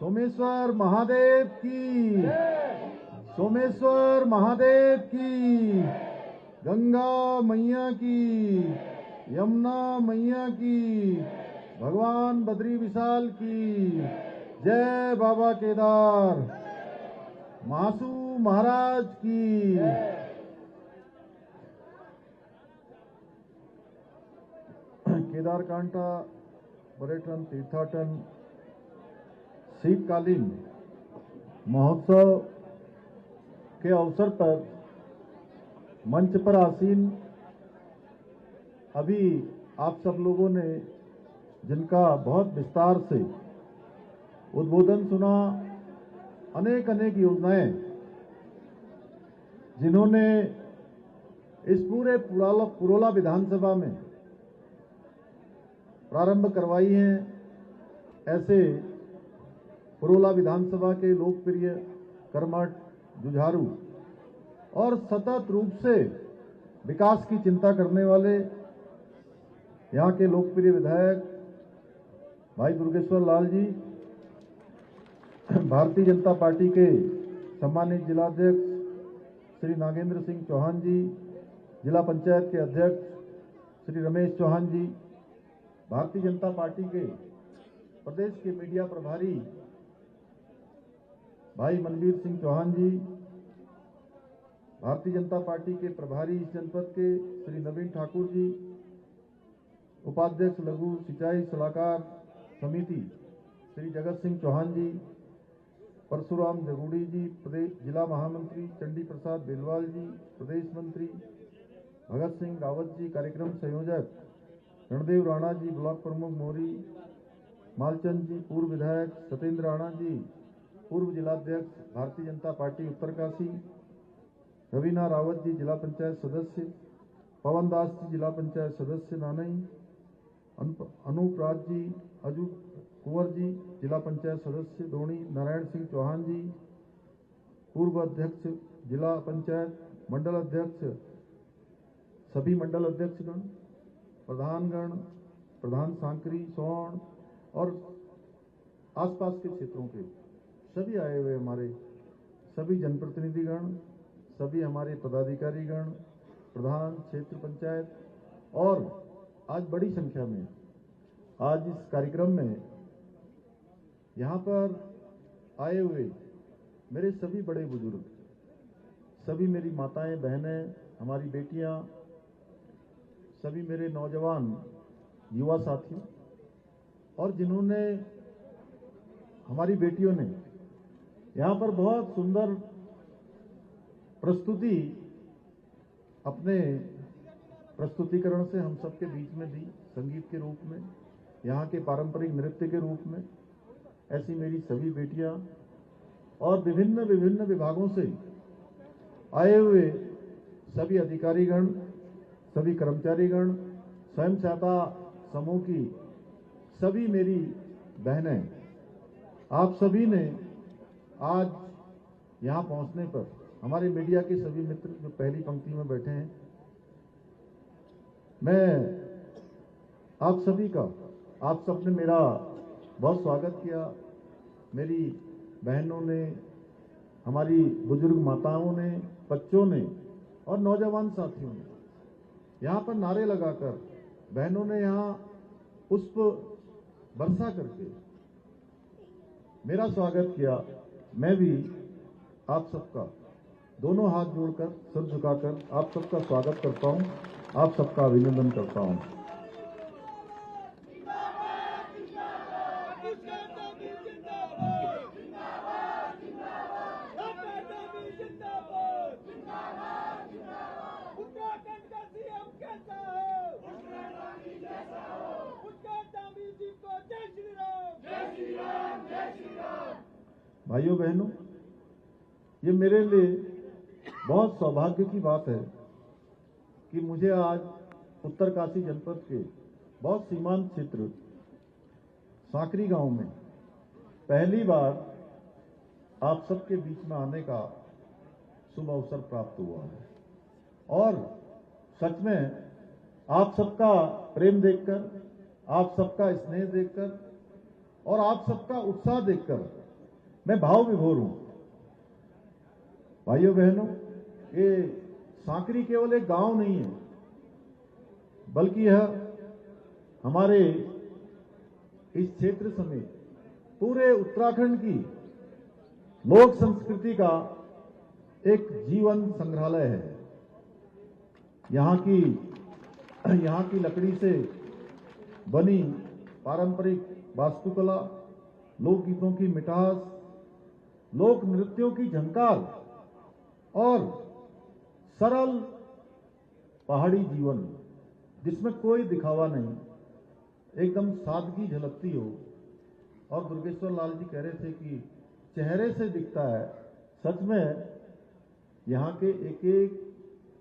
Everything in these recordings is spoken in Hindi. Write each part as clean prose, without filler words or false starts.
सोमेश्वर महादेव की, सोमेश्वर महादेव की, गंगा मैया की, यमुना मैया की, भगवान बद्री विशाल की जय, बाबा केदार मासू महाराज की। केदारकांठा पर्यटन तीर्थाटन शीतकालीन महोत्सव के अवसर पर मंच पर आसीन अभी आप सब लोगों ने जिनका बहुत विस्तार से उद्बोधन सुना, अनेक अनेक योजनाएं जिन्होंने इस पूरे पुरोला विधानसभा में प्रारंभ करवाई हैं, ऐसे पुरोला विधानसभा के लोकप्रिय, कर्मठ, जुझारू और सतत रूप से विकास की चिंता करने वाले यहाँ के लोकप्रिय विधायक भाई दुर्गेश्वर लाल जी, भारतीय जनता पार्टी के सम्मानित जिलाध्यक्ष श्री नागेंद्र सिंह चौहान जी, जिला पंचायत के अध्यक्ष श्री रमेश चौहान जी, भारतीय जनता पार्टी के प्रदेश के मीडिया प्रभारी भाई मनवीर सिंह चौहान जी, भारतीय जनता पार्टी के प्रभारी इस जनपद के श्री नवीन ठाकुर जी, उपाध्यक्ष लघु सिंचाई सलाहकार समिति श्री जगत सिंह चौहान जी, परशुराम जगूड़ी जी, प्रदेश जिला महामंत्री चंडी प्रसाद बेलवाल जी, प्रदेश मंत्री भगत सिंह रावत जी, कार्यक्रम संयोजक रणदेव राणा जी, ब्लॉक प्रमुख मोरी मालचंद जी, पूर्व विधायक सत्येंद्र राणा जी, पूर्व जिलाध्यक्ष भारतीय जनता पार्टी उत्तरकाशी रवीना रावत जी, जिला पंचायत सदस्य पवन दास जी, जिला पंचायत सदस्य नानई, अनूप राज जी, अजू कुंवर जी, जिला पंचायत सदस्य दोणी, नारायण सिंह चौहान जी, पूर्व अध्यक्ष जिला पंचायत, मंडल अध्यक्ष, सभी मंडल अध्यक्षगण, प्रधानगण, प्रधान सांकरी, सोन और आसपास के क्षेत्रों के सभी आए हुए हमारे सभी जनप्रतिनिधिगण, सभी हमारे पदाधिकारीगण, प्रधान क्षेत्र पंचायत और आज बड़ी संख्या में आज इस कार्यक्रम में यहाँ पर आए हुए मेरे सभी बड़े बुजुर्ग, सभी मेरी माताएं, बहनें, हमारी बेटियां, सभी मेरे नौजवान युवा साथी और जिन्होंने हमारी बेटियों ने यहाँ पर बहुत सुंदर प्रस्तुति अपने प्रस्तुतिकरण से हम सबके बीच में दी, संगीत के रूप में, यहाँ के पारंपरिक नृत्य के रूप में। ऐसी मेरी सभी बेटियां और विभिन्न विभिन्न विभागों से आए हुए सभी अधिकारीगण, सभी कर्मचारीगण, स्वयं सहायता समूह की सभी मेरी बहनें, आप सभी ने आज यहाँ पहुँचने पर, हमारे मीडिया के सभी मित्र जो पहली पंक्ति में बैठे हैं, मैं आप सभी का, आप सबने मेरा बहुत स्वागत किया। मेरी बहनों ने, हमारी बुजुर्ग माताओं ने, बच्चों ने और नौजवान साथियों ने यहाँ पर नारे लगाकर, बहनों ने यहाँ पुष्प बरसा करके मेरा स्वागत किया। मैं भी आप सबका दोनों हाथ जोड़कर, सर झुकाकर आप सबका स्वागत करता हूं, आप सबका अभिनंदन करता हूं। भाइयों बहनों, ये मेरे लिए बहुत सौभाग्य की बात है कि मुझे आज उत्तरकाशी जनपद के बहुत सीमांत क्षेत्र सांकरी गांव में पहली बार आप सबके बीच में आने का शुभ अवसर प्राप्त हुआ है। और सच में आप सबका प्रेम देखकर, आप सबका स्नेह देखकर और आप सबका उत्साह देखकर मैं भाव विभोर हूं। भाइयों बहनों, ये सांकरी केवल एक गांव नहीं है, बल्कि यह हमारे इस क्षेत्र समेत पूरे उत्तराखंड की लोक संस्कृति का एक जीवन संग्रहालय है। यहाँ की लकड़ी से बनी पारंपरिक वास्तुकला, लोकगीतों की मिठास, लोक नृत्यों की झंकार और सरल पहाड़ी जीवन जिसमें कोई दिखावा नहीं, एकदम सादगी झलकती हो। और दुर्गेश्वर लाल जी कह रहे थे कि चेहरे से दिखता है। सच में यहाँ के एक एक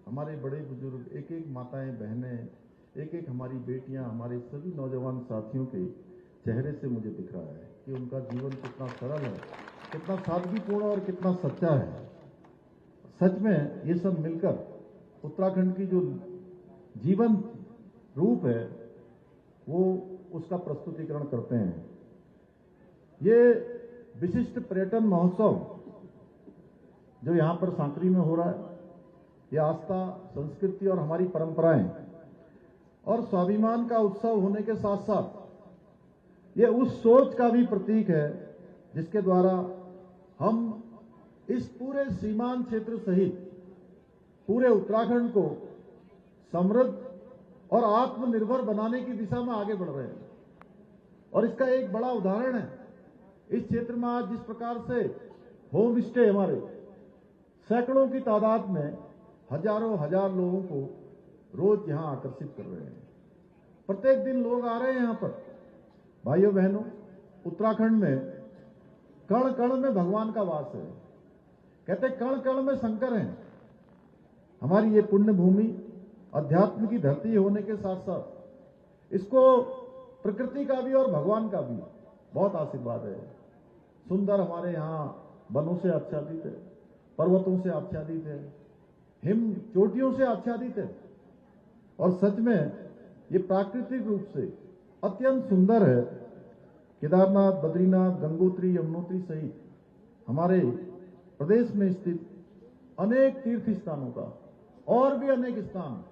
हमारे बड़े बुजुर्ग, एक एक माताएं बहनें, एक एक हमारी बेटियां, हमारे सभी नौजवान साथियों के चेहरे से मुझे दिख रहा है कि उनका जीवन कितना सरल है, कितना सादगीपूर्ण और कितना सच्चा है। सच में ये सब मिलकर उत्तराखंड की जो जीवन रूप है वो उसका प्रस्तुतिकरण करते हैं। ये विशिष्ट पर्यटन महोत्सव जो यहाँ पर सांकरी में हो रहा है, ये आस्था, संस्कृति और हमारी परंपराएं और स्वाभिमान का उत्सव होने के साथ साथ ये उस सोच का भी प्रतीक है जिसके द्वारा हम इस पूरे सीमांत क्षेत्र सहित पूरे उत्तराखंड को समृद्ध और आत्मनिर्भर बनाने की दिशा में आगे बढ़ रहे हैं। और इसका एक बड़ा उदाहरण है, इस क्षेत्र में आज जिस प्रकार से होम स्टे हमारे सैकड़ों की तादाद में हजारों हजार लोगों को रोज यहां आकर्षित कर रहे हैं। प्रत्येक दिन लोग आ रहे हैं यहां पर। भाइयों बहनों, उत्तराखंड में कण कण में भगवान का वास है। कहते कण कण में शंकर हैं। हमारी ये पुण्य भूमि अध्यात्म की धरती होने के साथ साथ इसको प्रकृति का भी और भगवान का भी बहुत आशीर्वाद है। सुंदर हमारे यहाँ वनों से आच्छादित है, पर्वतों से आच्छादित है, हिम चोटियों से आच्छादित है और सच में ये प्राकृतिक रूप से अत्यंत सुंदर है। केदारनाथ, बद्रीनाथ, गंगोत्री, यमुनोत्री सहित हमारे प्रदेश में स्थित अनेक तीर्थ स्थानों का और भी अनेक स्थान,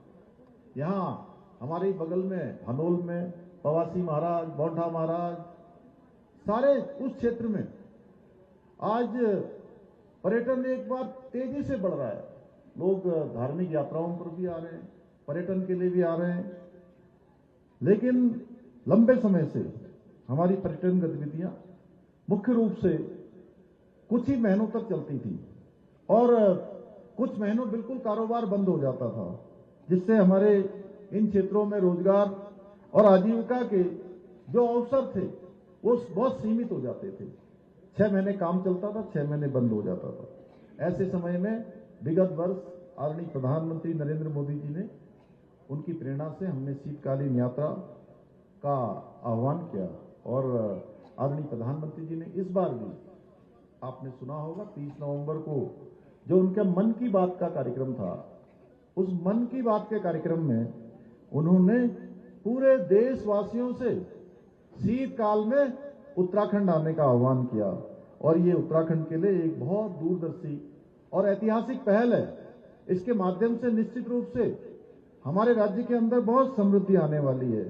यहाँ हमारे बगल में हनोल में पवासी महाराज, बौंठा महाराज, सारे उस क्षेत्र में आज पर्यटन एक बार तेजी से बढ़ रहा है। लोग धार्मिक यात्राओं पर भी आ रहे हैं, पर्यटन के लिए भी आ रहे हैं। लेकिन लंबे समय से हमारी पर्यटन गतिविधियां मुख्य रूप से कुछ ही महीनों तक चलती थी और कुछ महीनों बिल्कुल कारोबार बंद हो जाता था, जिससे हमारे इन क्षेत्रों में रोजगार और आजीविका के जो अवसर थे वो बहुत सीमित हो जाते थे। 6 महीने काम चलता था, 6 महीने बंद हो जाता था। ऐसे समय में विगत वर्ष आदरणीय प्रधानमंत्री नरेंद्र मोदी जी ने, उनकी प्रेरणा से हमने शीतकालीन यात्रा का आह्वान किया और आदरणीय प्रधानमंत्री जी ने इस बार भी, आपने सुना होगा 30 नवंबर को जो उनके मन की बात का कार्यक्रम था, उस मन की बात के कार्यक्रम में उन्होंने पूरे देशवासियों से शीतकाल में उत्तराखंड आने का आह्वान किया और ये उत्तराखंड के लिए एक बहुत दूरदर्शी और ऐतिहासिक पहल है। इसके माध्यम से निश्चित रूप से हमारे राज्य के अंदर बहुत समृद्धि आने वाली है।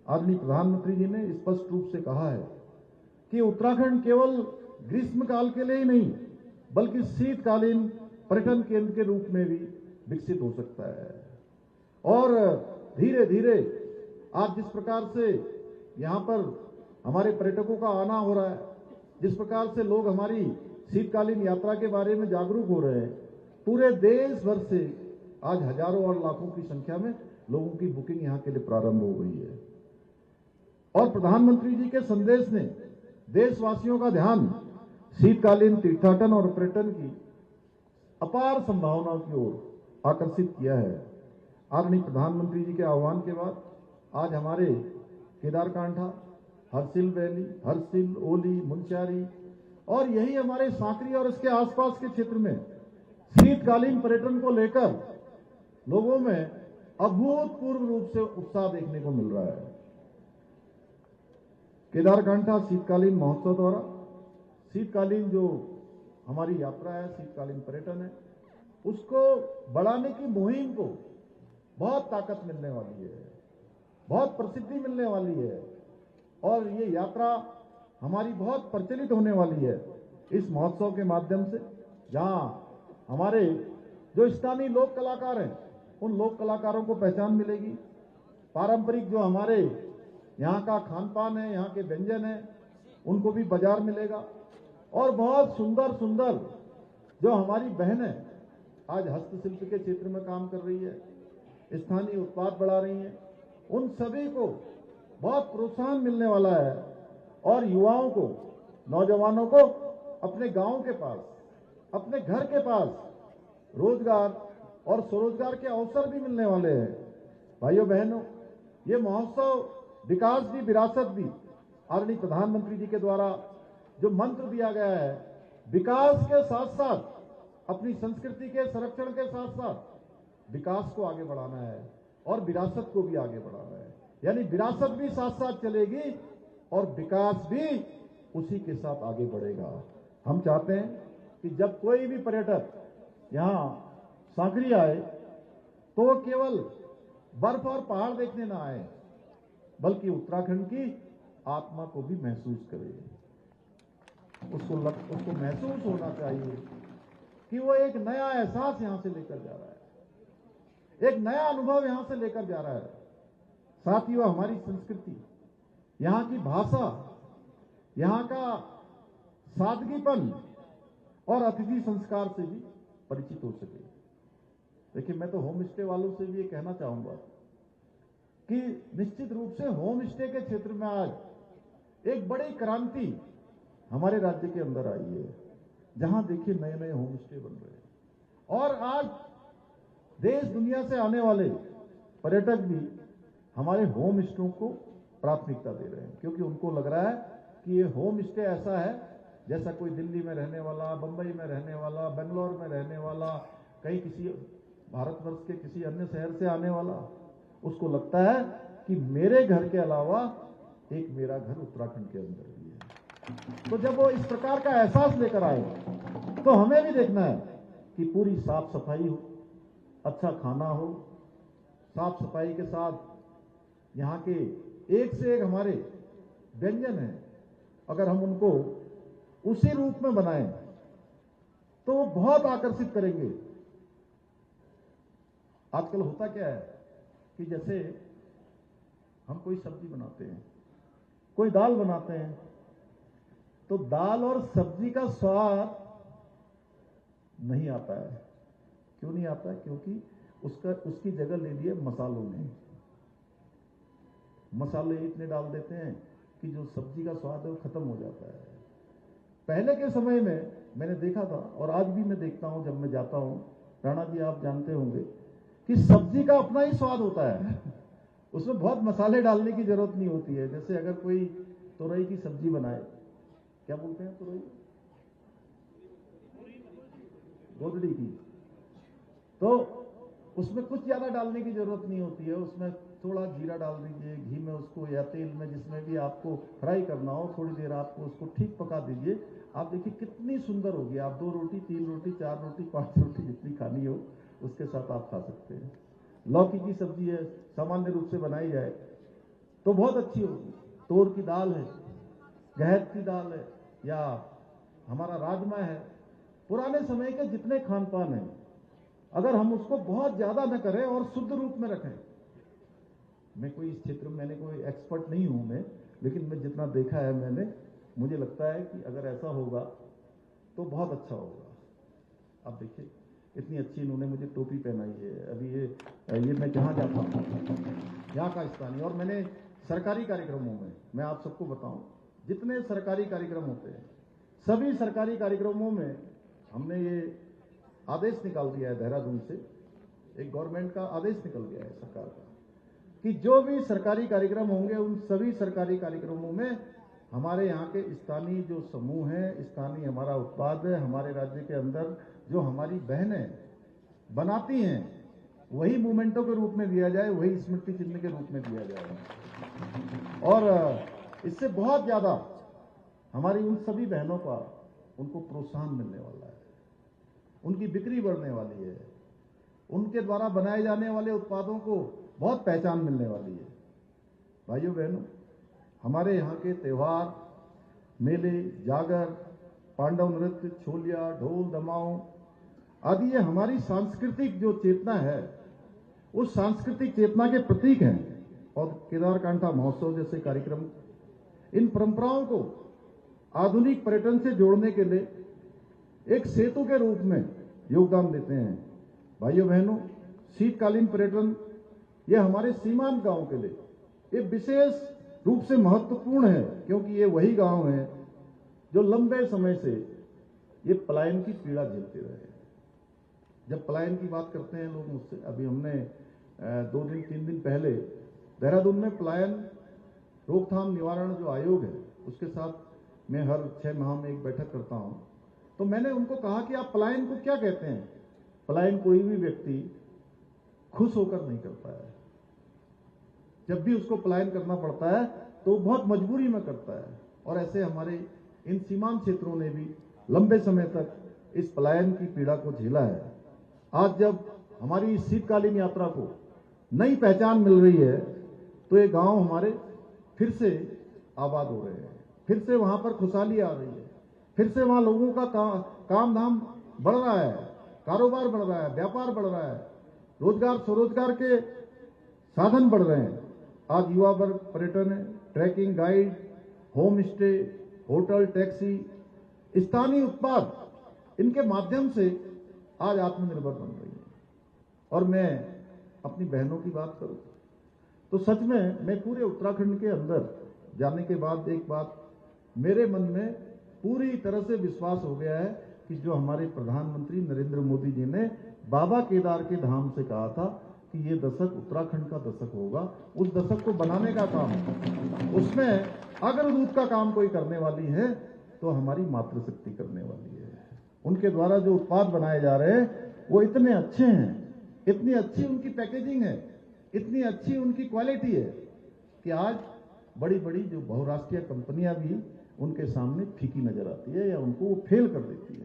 आदरणीय प्रधानमंत्री जी ने स्पष्ट रूप से कहा है कि उत्तराखंड केवल ग्रीष्मकाल के लिए ही नहीं बल्कि शीतकालीन पर्यटन केंद्र के रूप में भी विकसित हो सकता है। और धीरे धीरे आज जिस प्रकार से यहाँ पर हमारे पर्यटकों का आना हो रहा है, जिस प्रकार से लोग हमारी शीतकालीन यात्रा के बारे में जागरूक हो रहे हैं, पूरे देश भर से आज हजारों और लाखों की संख्या में लोगों की बुकिंग यहाँ के लिए प्रारंभ हो गई है। और प्रधानमंत्री जी के संदेश ने देशवासियों का ध्यान शीतकालीन तीर्थाटन और पर्यटन की अपार संभावनाओं की ओर आकर्षित किया है। आदरणीय प्रधानमंत्री जी के आह्वान के बाद आज हमारे केदारकांठा, हरसिल वैली, हरसिल, ओली, मुनस्यारी और यही हमारे सांकरी और इसके आसपास के क्षेत्र में शीतकालीन पर्यटन को लेकर लोगों में अभूतपूर्व रूप से उत्साह देखने को मिल रहा है। केदारकांठा शीतकालीन महोत्सव द्वारा शीतकालीन जो हमारी यात्रा है, शीतकालीन पर्यटन है, उसको बढ़ाने की मुहिम को बहुत ताकत मिलने वाली है, बहुत प्रसिद्धि मिलने वाली है और ये यात्रा हमारी बहुत प्रचलित होने वाली है इस महोत्सव के माध्यम से, जहां हमारे जो स्थानीय लोक कलाकार हैं उन लोक कलाकारों को पहचान मिलेगी। पारंपरिक जो हमारे यहाँ का खान पान है, यहाँ के व्यंजन है, उनको भी बाजार मिलेगा और बहुत सुंदर सुंदर जो हमारी बहनें आज हस्तशिल्प के क्षेत्र में काम कर रही है, स्थानीय उत्पाद बढ़ा रही हैं, उन सभी को बहुत प्रोत्साहन मिलने वाला है और युवाओं को, नौजवानों को अपने गांव के पास, अपने घर के पास रोजगार और स्वरोजगार के अवसर भी मिलने वाले हैं। भाइयों बहनों, ये महोत्सव विकास भी विरासत भी आदरणीय प्रधानमंत्री जी के द्वारा जो मंत्र दिया गया है, विकास के साथ साथ अपनी संस्कृति के संरक्षण के साथ साथ विकास को आगे बढ़ाना है और विरासत को भी आगे बढ़ाना है, यानी विरासत भी साथ साथ चलेगी और विकास भी उसी के साथ आगे बढ़ेगा। हम चाहते हैं कि जब कोई भी पर्यटक यहाँ सांकरी आए तो वो केवल बर्फ और पहाड़ देखने ना आए, बल्कि उत्तराखंड की आत्मा को भी महसूस करे। उसको महसूस होना चाहिए कि वो एक नया एहसास यहां से लेकर जा रहा है, एक नया अनुभव यहां से लेकर जा रहा है। साथ ही वो हमारी संस्कृति, यहां की भाषा, यहां का सादगीपन और अतिथि संस्कार से भी परिचित हो सके। देखिए, मैं तो होम स्टे वालों से भी ये कहना चाहूंगा कि निश्चित रूप से होम स्टे के क्षेत्र में आज एक बड़ी क्रांति हमारे राज्य के अंदर आई है, जहां देखिए नए नए होम स्टे बन रहे हैं और आज देश दुनिया से आने वाले पर्यटक भी हमारे होम स्टे को प्राथमिकता दे रहे हैं, क्योंकि उनको लग रहा है कि ये होम स्टे ऐसा है जैसा कोई दिल्ली में रहने वाला, बंबई में रहने वाला, बेंगलोर में रहने वाला, कहीं किसी भारतवर्ष के किसी अन्य शहर से आने वाला, उसको लगता है कि मेरे घर के अलावा एक मेरा घर उत्तराखंड के अंदर भी है। तो जब वो इस प्रकार का एहसास लेकर आए तो हमें भी देखना है कि पूरी साफ सफाई हो, अच्छा खाना हो, साफ सफाई के साथ यहाँ के एक से एक हमारे व्यंजन हैं, अगर हम उनको उसी रूप में बनाएं तो वो बहुत आकर्षित करेंगे। आजकल होता क्या है कि जैसे हम कोई सब्जी बनाते हैं, कोई दाल बनाते हैं, तो दाल और सब्जी का स्वाद नहीं आता है। क्यों नहीं आता है? क्योंकि उसकी जगह ले लिए मसालों ने। मसाले इतने डाल देते हैं कि जो सब्जी का स्वाद है वो खत्म हो जाता है। पहले के समय में मैंने देखा था और आज भी मैं देखता हूं जब मैं जाता हूं, राणा जी आप जानते होंगे कि सब्जी का अपना ही स्वाद होता है, उसमें बहुत मसाले डालने की जरूरत नहीं होती है। जैसे अगर कोई तुरई की सब्जी बनाए, क्या बोलते हैं तुरई, गोदड़ी की, तो उसमें कुछ ज्यादा डालने की जरूरत नहीं होती है। उसमें थोड़ा जीरा डाल दीजिए, घी में उसको या तेल में, जिसमें भी आपको फ्राई करना हो, थोड़ी देर आपको उसको ठीक पका दीजिए। आप देखिए कितनी सुंदर होगी। आप 2 रोटी, 3 रोटी, 4 रोटी, 5 रोटी जितनी खानी हो उसके साथ आप खा सकते हैं। लौकी की सब्जी है, सामान्य रूप से बनाई जाए तो बहुत अच्छी होगी। तोर की दाल है, गहत की दाल है, या हमारा राजमा है, पुराने समय के जितने खान पान है, अगर हम उसको बहुत ज्यादा न करें और शुद्ध रूप में रखें। मैं कोई इस क्षेत्र में, मैंने कोई एक्सपर्ट नहीं हूं मैं, लेकिन मैं जितना देखा है मैंने, मुझे लगता है कि अगर ऐसा होगा तो बहुत अच्छा होगा। आप देखिए इतनी अच्छी इन्होंने मुझे टोपी पहनाई है। अभी ये मैं जहां जाता हूं यहाँ का स्थानीय, और मैंने सरकारी कार्यक्रमों में, मैं आप सबको बताऊं, जितने सरकारी कार्यक्रम होते हैं सभी सरकारी कार्यक्रमों में हमने ये आदेश निकाल दिया है, देहरादून से एक गवर्नमेंट का आदेश निकल गया है सरकार का, कि जो भी सरकारी कार्यक्रम होंगे उन सभी सरकारी कार्यक्रमों में हमारे यहाँ के स्थानीय जो समूह हैं, स्थानीय हमारा उत्पाद है, हमारे राज्य के अंदर जो हमारी बहनें बनाती हैं, वही मोमेंटों के रूप में दिया जाए, वही स्मृति चिन्ह के रूप में दिया जाए। और इससे बहुत ज्यादा हमारी उन सभी बहनों का उनको प्रोत्साहन मिलने वाला है, उनकी बिक्री बढ़ने वाली है, उनके द्वारा बनाए जाने वाले उत्पादों को बहुत पहचान मिलने वाली है। भाइयों बहनों, हमारे यहाँ के त्योहार, मेले, जागर, पांडव नृत्य, छोलिया, ढोल, दमाओं आदि ये हमारी सांस्कृतिक जो चेतना है, उस सांस्कृतिक चेतना के प्रतीक हैं। और केदारकांठा महोत्सव जैसे कार्यक्रम इन परंपराओं को आधुनिक पर्यटन से जोड़ने के लिए एक सेतु के रूप में योगदान देते हैं। भाइयों बहनों, शीतकालीन पर्यटन यह हमारे सीमांत गांवों के लिए ये विशेष रूप से महत्वपूर्ण है, क्योंकि ये वही गांव है जो लंबे समय से ये पलायन की पीड़ा झेलते रहे हैं। जब पलायन की बात करते हैं लोग मुझसे, अभी हमने 2-3 दिन पहले देहरादून में पलायन रोकथाम निवारण जो आयोग है उसके साथ मैं हर 6 माह में एक बैठक करता हूं, तो मैंने उनको कहा कि आप पलायन को क्या कहते हैं। पलायन कोई भी व्यक्ति खुश होकर नहीं करता है, जब भी उसको पलायन करना पड़ता है तो बहुत मजबूरी में करता है। और ऐसे हमारे इन सीमांत क्षेत्रों ने भी लंबे समय तक इस पलायन की पीड़ा को झेला है। आज जब हमारी इस शीतकालीन यात्रा को नई पहचान मिल रही है तो ये गांव हमारे फिर से आबाद हो रहे हैं, फिर से वहां पर खुशहाली आ रही है, फिर से वहां लोगों का काम धाम बढ़ रहा है, कारोबार बढ़ रहा है, व्यापार बढ़ रहा है, रोजगार स्वरोजगार के साधन बढ़ रहे हैं। आज युवा वर्ग पर्यटन है, trekking guide, home stay, hotel, taxi, स्थानीय उत्पाद, इनके माध्यम से आज आत्मनिर्भर बन रही है। और मैं अपनी बहनों की बात करूं तो सच में मैं पूरे उत्तराखंड के अंदर जाने के बाद एक बात मेरे मन में पूरी तरह से विश्वास हो गया है कि जो हमारे प्रधानमंत्री नरेंद्र मोदी जी ने बाबा केदार के धाम से कहा था कि ये दशक उत्तराखंड का दशक होगा, उस दशक को बनाने का काम, उसमें अग्रदूत का काम कोई करने वाली है तो हमारी मातृशक्ति करने वाली है। उनके द्वारा जो उत्पाद बनाए जा रहे हैं वो इतने अच्छे हैं, इतनी अच्छी उनकी पैकेजिंग है, इतनी अच्छी उनकी क्वालिटी है कि आज बड़ी बड़ी जो बहुराष्ट्रीय कंपनियां भी उनके सामने फीकी नजर आती है या उनको वो फेल कर देती है।